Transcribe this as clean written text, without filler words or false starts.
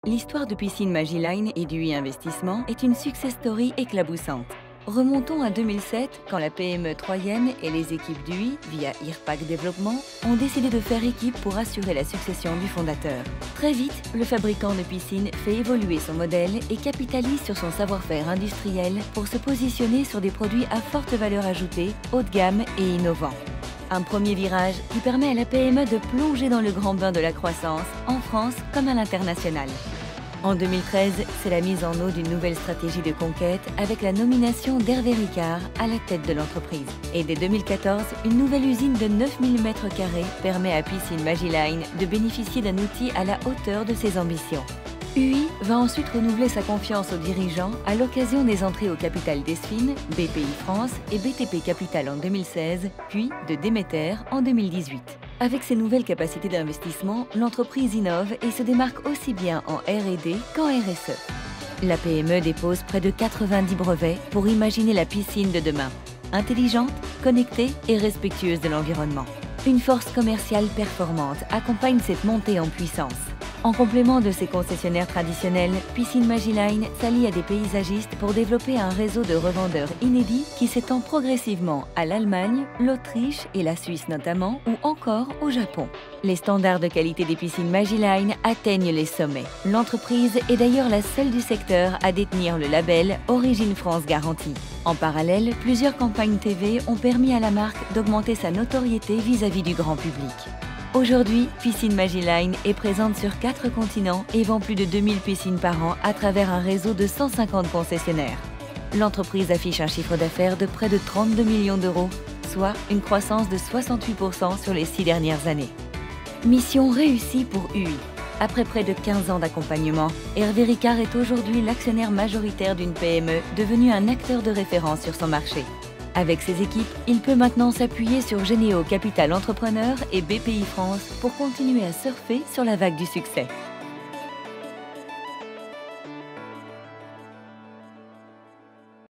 L'histoire de Piscine Magiline et du e-investissement est une success story éclaboussante. Remontons à 2007, quand la PME troyenne et les équipes d'UI, via IRPAC Développement, ont décidé de faire équipe pour assurer la succession du fondateur. Très vite, le fabricant de piscines fait évoluer son modèle et capitalise sur son savoir-faire industriel pour se positionner sur des produits à forte valeur ajoutée, haut de gamme et innovants. Un premier virage qui permet à la PME de plonger dans le grand bain de la croissance, en France comme à l'international. En 2013, c'est la mise en eau d'une nouvelle stratégie de conquête avec la nomination d'Hervé Ricard à la tête de l'entreprise. Et dès 2014, une nouvelle usine de 9000 m² permet à Piscine Magiline de bénéficier d'un outil à la hauteur de ses ambitions. UI va ensuite renouveler sa confiance aux dirigeants à l'occasion des entrées au capital d'Esfin, BPI France et BTP Capital en 2016, puis de Demeter en 2018. Avec ses nouvelles capacités d'investissement, l'entreprise innove et se démarque aussi bien en R&D qu'en RSE. La PME dépose près de 90 brevets pour imaginer la piscine de demain. Intelligente, connectée et respectueuse de l'environnement. Une force commerciale performante accompagne cette montée en puissance. En complément de ses concessionnaires traditionnels, Piscine Magiline s'allie à des paysagistes pour développer un réseau de revendeurs inédits qui s'étend progressivement à l'Allemagne, l'Autriche et la Suisse notamment, ou encore au Japon. Les standards de qualité des piscines Magiline atteignent les sommets. L'entreprise est d'ailleurs la seule du secteur à détenir le label Origine France Garantie. En parallèle, plusieurs campagnes TV ont permis à la marque d'augmenter sa notoriété vis-à-vis du grand public. Aujourd'hui, Piscine Magiline est présente sur 4 continents et vend plus de 2000 piscines par an à travers un réseau de 150 concessionnaires. L'entreprise affiche un chiffre d'affaires de près de 32 millions d'euros, soit une croissance de 68% sur les 6 dernières années. Mission réussie pour UI. Après près de 15 ans d'accompagnement, Hervé Ricard est aujourd'hui l'actionnaire majoritaire d'une PME devenue un acteur de référence sur son marché. Avec ses équipes, il peut maintenant s'appuyer sur Généo Capital Entrepreneur et BPI France pour continuer à surfer sur la vague du succès.